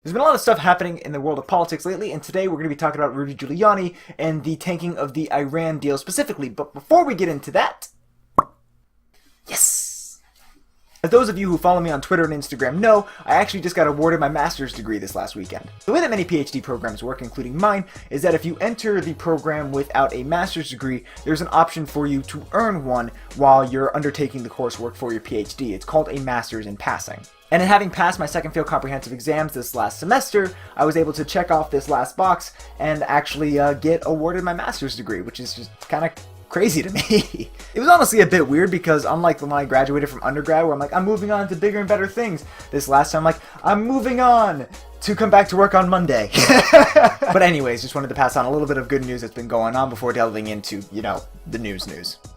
There's been a lot of stuff happening in the world of politics lately, and today we're going to be talking about Rudy Giuliani and the tanking of the Iran deal specifically. But before we get into that, yes! As those of you who follow me on Twitter and Instagram know, I actually just got awarded my master's degree this last weekend. The way that many PhD programs work, including mine, is that if you enter the program without a master's degree, there's an option for you to earn one while you're undertaking the coursework for your PhD. It's called a master's in passing. And in having passed my second field comprehensive exams this last semester, I was able to check off this last box and actually get awarded my master's degree, which is just kind of crazy to me. It was honestly a bit weird because unlike when I graduated from undergrad where I'm like, I'm moving on to bigger and better things, this last time I'm like, I'm moving on to come back to work on Monday. But anyways, just wanted to pass on a little bit of good news that's been going on before delving into, the news.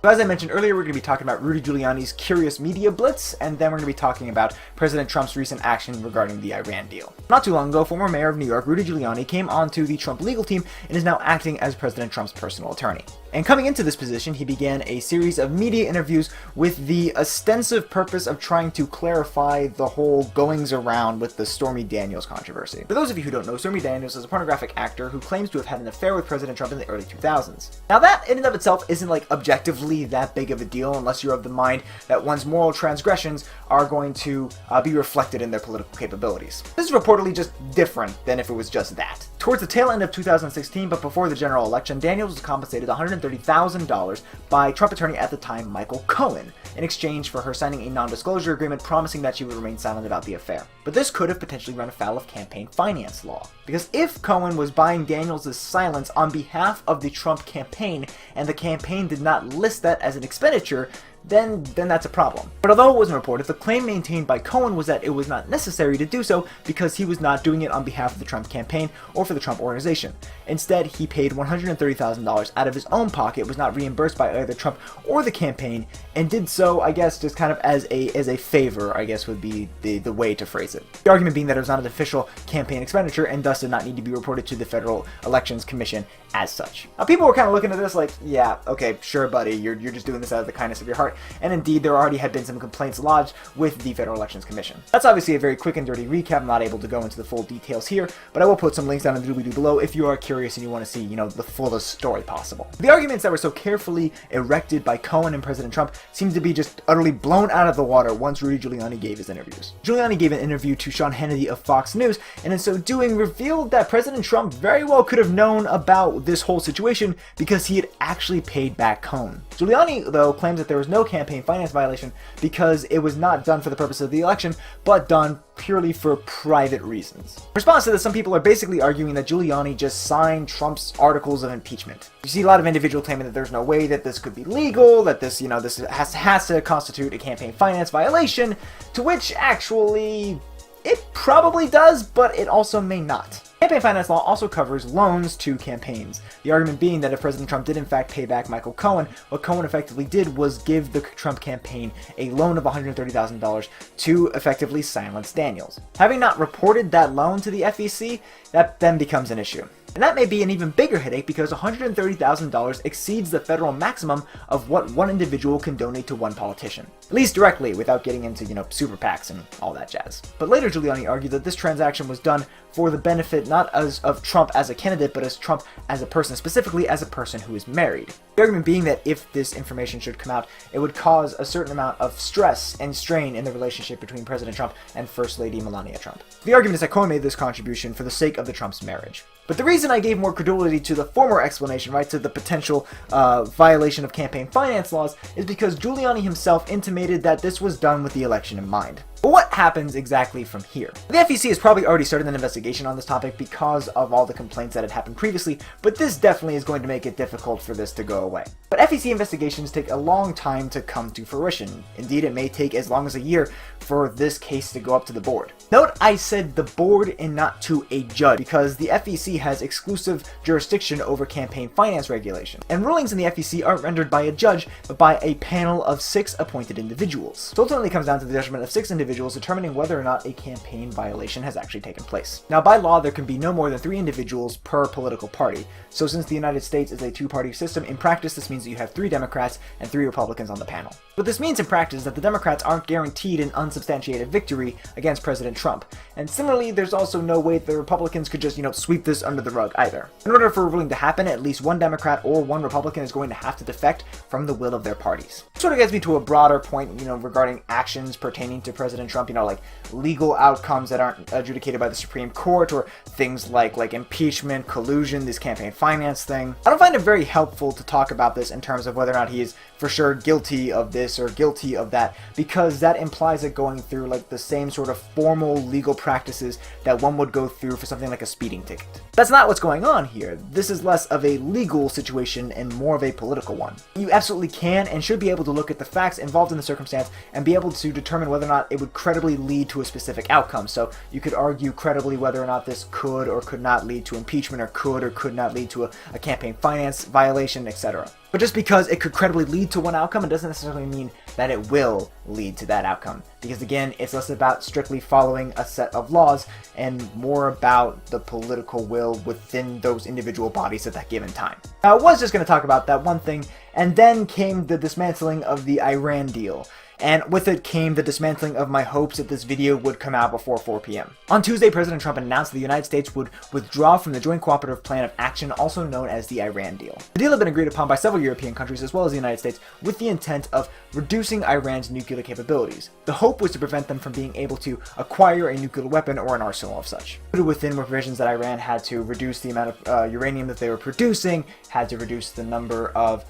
So as I mentioned earlier, we're going to be talking about Rudy Giuliani's curious media blitz, and then we're going to be talking about President Trump's recent action regarding the Iran deal. Not too long ago, former mayor of New York, Rudy Giuliani, came onto the Trump legal team and is now acting as President Trump's personal attorney. And coming into this position, he began a series of media interviews with the ostensive purpose of trying to clarify the whole goings around with the Stormy Daniels controversy. For those of you who don't know, Stormy Daniels is a pornographic actor who claims to have had an affair with President Trump in the early 2000s. Now that in and of itself isn't objectively that big of a deal unless you're of the mind that one's moral transgressions are going to be reflected in their political capabilities. This is reportedly just different than if it was just that. Towards the tail end of 2016, but before the general election, Daniels was compensated $130,000 by Trump attorney at the time, Michael Cohen, in exchange for her signing a non-disclosure agreement promising that she would remain silent about the affair. But this could have potentially run afoul of campaign finance law. Because if Cohen was buying Daniels' silence on behalf of the Trump campaign, and the campaign did not list that as an expenditure, then that's a problem. But although it wasn't reported, the claim maintained by Cohen was that it was not necessary to do so because he was not doing it on behalf of the Trump campaign or for the Trump organization. Instead, he paid $130,000 out of his own pocket, was not reimbursed by either Trump or the campaign, and did so, I guess, just kind of as a favor, I guess would be the way to phrase it. The argument being that it was not an official campaign expenditure and thus did not need to be reported to the Federal Elections Commission as such. Now, people were kind of looking at this like, yeah, okay, sure, buddy, you're just doing this out of the kindness of your heart. And indeed, there already had been some complaints lodged with the Federal Elections Commission. That's obviously a very quick and dirty recap. I'm not able to go into the full details here, but I will put some links down in the doobly-doo below if you are curious and you want to see, the fullest story possible. The arguments that were so carefully erected by Cohen and President Trump seemed to be just utterly blown out of the water once Rudy Giuliani gave his interviews. Giuliani gave an interview to Sean Hannity of Fox News, and in so doing revealed that President Trump very well could have known about this whole situation because he had actually paid back Cohen. Giuliani, though, claims that there was no campaign finance violation because it was not done for the purpose of the election, but done purely for private reasons. In response to this, some people are basically arguing that Giuliani just signed Trump's articles of impeachment. You see a lot of individuals claiming that there's no way that this could be legal, that this, this has to constitute a campaign finance violation, to which actually it probably does, but it also may not. Campaign finance law also covers loans to campaigns. The argument being that if President Trump did in fact pay back Michael Cohen, what Cohen effectively did was give the Trump campaign a loan of $130,000 to effectively silence Daniels. Having not reported that loan to the FEC, that then becomes an issue. And that may be an even bigger headache because $130,000 exceeds the federal maximum of what one individual can donate to one politician. At least directly, without getting into, super PACs and all that jazz. But later Giuliani argued that this transaction was done for the benefit not of Trump as a candidate, but as Trump as a person, specifically as a person who is married. The argument being that if this information should come out, it would cause a certain amount of stress and strain in the relationship between President Trump and First Lady Melania Trump. The argument is that Cohen made this contribution for the sake of the Trump's marriage. But the reason I gave more credulity to the former explanation, to the potential violation of campaign finance laws, is because Giuliani himself intimated that this was done with the election in mind. But what happens exactly from here? The FEC has probably already started an investigation on this topic because of all the complaints that had happened previously, but this definitely is going to make it difficult for this to go away. But FEC investigations take a long time to come to fruition. Indeed, it may take as long as a year for this case to go up to the board. Note I said the board and not to a judge, because the FEC has exclusive jurisdiction over campaign finance regulation, and rulings in the FEC aren't rendered by a judge, but by a panel of 6 appointed individuals. So ultimately it comes down to the judgment of 6 individuals individuals determining whether or not a campaign violation has actually taken place. Now, by law, there can be no more than 3 individuals per political party. So since the United States is a 2-party system, in practice this means that you have 3 Democrats and 3 Republicans on the panel. What this means in practice is that the Democrats aren't guaranteed an unsubstantiated victory against President Trump. And similarly, there's also no way the Republicans could just, sweep this under the rug either. In order for a ruling to happen, at least 1 Democrat or 1 Republican is going to have to defect from the will of their parties. Sort of gets me to a broader point, regarding actions pertaining to President Trump, like legal outcomes that aren't adjudicated by the Supreme Court, or things like impeachment, collusion, this campaign finance thing. I don't find it very helpful to talk about this in terms of whether or not he is for sure guilty of this or guilty of that, because that implies it going through the same sort of formal legal practices that one would go through for something like a speeding ticket. That's not what's going on here. This is less of a legal situation and more of a political one. You absolutely can and should be able to look at the facts involved in the circumstance and be able to determine whether or not it would credibly lead to a specific outcome. So you could argue credibly whether or not this could or could not lead to impeachment, or could not lead to a campaign finance violation, etc. But just because it could credibly lead to one outcome, it doesn't necessarily mean that it will lead to that outcome. Because again, it's less about strictly following a set of laws and more about the political will within those individual bodies at that given time. Now, I was just going to talk about that one thing, and then came the dismantling of the Iran deal. And with it came the dismantling of my hopes that this video would come out before 4 p.m. On Tuesday, President Trump announced that the United States would withdraw from the Joint Cooperative Plan of Action, also known as the Iran deal. The deal had been agreed upon by several European countries as well as the United States with the intent of reducing Iran's nuclear capabilities. The hope was to prevent them from being able to acquire a nuclear weapon or an arsenal of such. Included within were provisions that Iran had to reduce the amount of uranium that they were producing, had to reduce the number of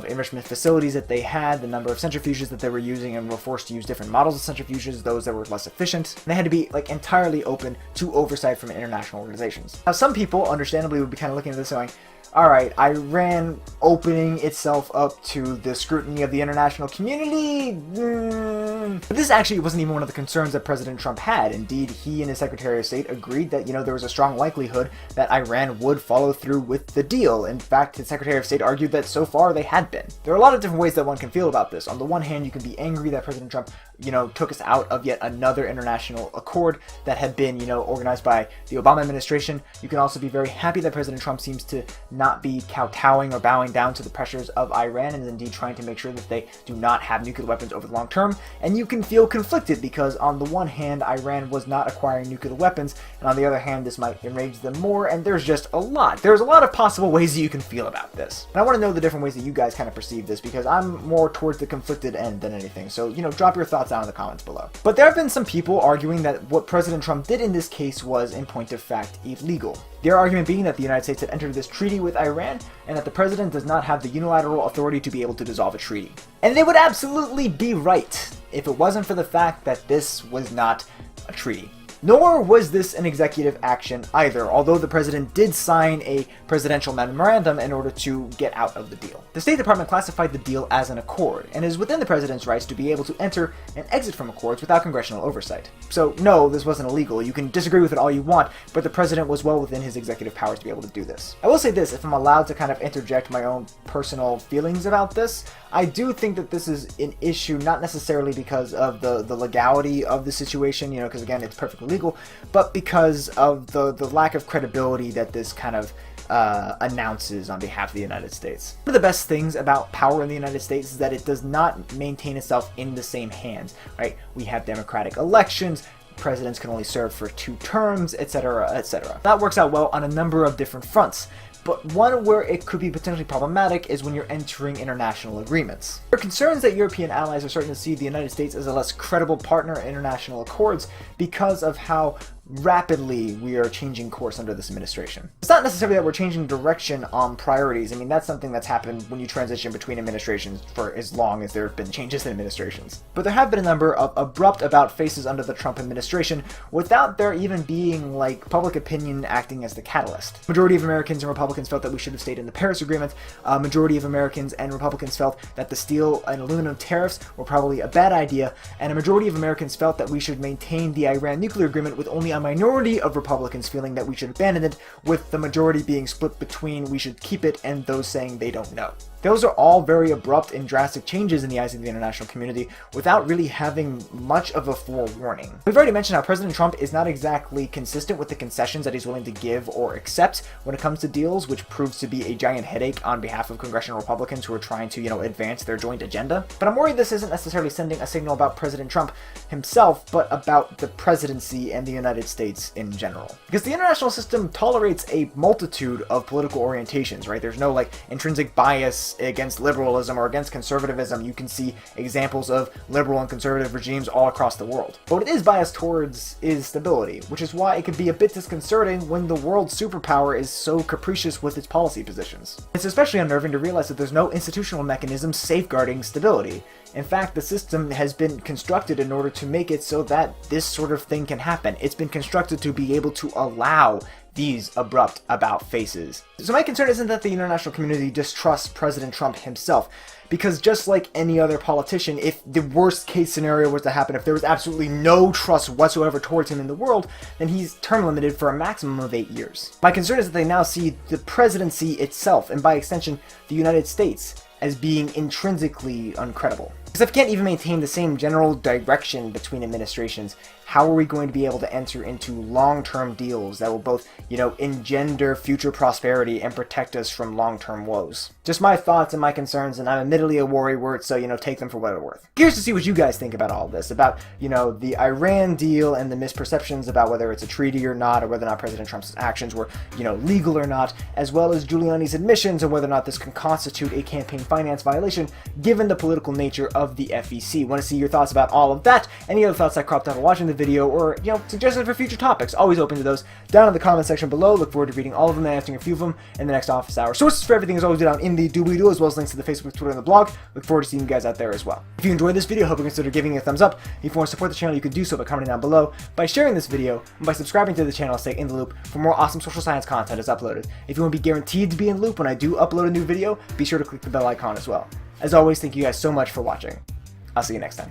enrichment facilities that they had, the number of centrifuges that they were using, and were forced to use different models of centrifuges, those that were less efficient. And they had to be entirely open to oversight from international organizations. Now, some people understandably would be kind of looking at this going, alright, Iran opening itself up to the scrutiny of the international community? But this actually wasn't even one of the concerns that President Trump had. Indeed, he and his Secretary of State agreed that, there was a strong likelihood that Iran would follow through with the deal. In fact, his Secretary of State argued that so far they had been. There are a lot of different ways that one can feel about this. On the one hand, you can be angry that President Trump, took us out of yet another international accord that had been, organized by the Obama administration. You can also be very happy that President Trump seems to not be kowtowing or bowing down to the pressures of Iran, and is indeed trying to make sure that they do not have nuclear weapons over the long term. And you can feel conflicted because on the one hand, Iran was not acquiring nuclear weapons, and on the other hand, this might enrage them more, and there's just a lot. There's a lot of possible ways that you can feel about this. And I want to know the different ways that you guys kind of perceive this, because I'm more towards the conflicted end than anything. So, drop your thoughts down in the comments below. But there have been some people arguing that what President Trump did in this case was, in point of fact, illegal. Their argument being that the United States had entered this treaty with Iran, and that the president does not have the unilateral authority to be able to dissolve a treaty. And they would absolutely be right if it wasn't for the fact that this was not a treaty. Nor was this an executive action either, although the president did sign a presidential memorandum in order to get out of the deal. The State Department classified the deal as an accord, and is within the president's rights to be able to enter and exit from accords without congressional oversight. So no, this wasn't illegal. You can disagree with it all you want, but the president was well within his executive powers to be able to do this. I will say this, if I'm allowed to kind of interject my own personal feelings about this, I do think that this is an issue not necessarily because of the legality of the situation, because again, it's perfectly legal, but because of the lack of credibility that this kind of announces on behalf of the United States. One of the best things about power in the United States is that it does not maintain itself in the same hands, right? We have democratic elections, presidents can only serve for 2 terms, etc., etc. That works out well on a number of different fronts. But one where it could be potentially problematic is when you're entering international agreements. There are concerns that European allies are starting to see the United States as a less credible partner in international accords because of how rapidly we are changing course under this administration. It's not necessarily that we're changing direction on priorities. I mean, that's something that's happened when you transition between administrations for as long as there have been changes in administrations. But there have been a number of abrupt about faces under the Trump administration without there even being public opinion acting as the catalyst. Majority of Americans and Republicans felt that we should have stayed in the Paris Agreement. Majority of Americans and Republicans felt that the steel and aluminum tariffs were probably a bad idea, and a majority of Americans felt that we should maintain the Iran nuclear agreement with only a a minority of Republicans feeling that we should abandon it, with the majority being split between we should keep it and those saying they don't know. Those are all very abrupt and drastic changes in the eyes of the international community without really having much of a forewarning. We've already mentioned how President Trump is not exactly consistent with the concessions that he's willing to give or accept when it comes to deals, which proves to be a giant headache on behalf of congressional Republicans who are trying to, advance their joint agenda. But I'm worried this isn't necessarily sending a signal about President Trump himself, but about the presidency and the United States in general. Because the international system tolerates a multitude of political orientations, right? There's no intrinsic bias against liberalism or against conservatism. You can see examples of liberal and conservative regimes all across the world. But what it is biased towards is stability, which is why it can be a bit disconcerting when the world's superpower is so capricious with its policy positions. It's especially unnerving to realize that there's no institutional mechanism safeguarding stability. In fact, the system has been constructed in order to make it so that this sort of thing can happen. It's been constructed to be able to allow these abrupt about-faces. So my concern isn't that the international community distrusts President Trump himself, because just like any other politician, if the worst case scenario was to happen, if there was absolutely no trust whatsoever towards him in the world, then he's term limited for a maximum of 8 years. My concern is that they now see the presidency itself, and by extension, the United States, as being intrinsically uncredible. Because if we can't even maintain the same general direction between administrations, how are we going to be able to enter into long-term deals that will both, engender future prosperity and protect us from long-term woes? Just my thoughts and my concerns, and I'm admittedly a worrywart, so, take them for what they're worth. Curious to see what you guys think about all of this, about, the Iran deal and the misperceptions about whether it's a treaty or not, or whether or not President Trump's actions were, legal or not, as well as Giuliani's admissions on whether or not this can constitute a campaign finance violation, given the political nature of the FEC. Want to see your thoughts about all of that? Any other thoughts that cropped up while watching the video, or suggestions for future topics? Always open to those down in the comment section below. Look forward to reading all of them and answering a few of them in the next office hour. Sources for everything is always down in the doobly-doo, as well as links to the Facebook, Twitter, and the blog. Look forward to seeing you guys out there as well. If you enjoyed this video, hope you consider giving it a thumbs up. If you want to support the channel, you can do so by commenting down below, by sharing this video, and by subscribing to the channel to stay in the loop for more awesome social science content as uploaded. If you want to be guaranteed to be in the loop when I do upload a new video, be sure to click the bell icon as well. As always, thank you guys so much for watching. I'll see you next time.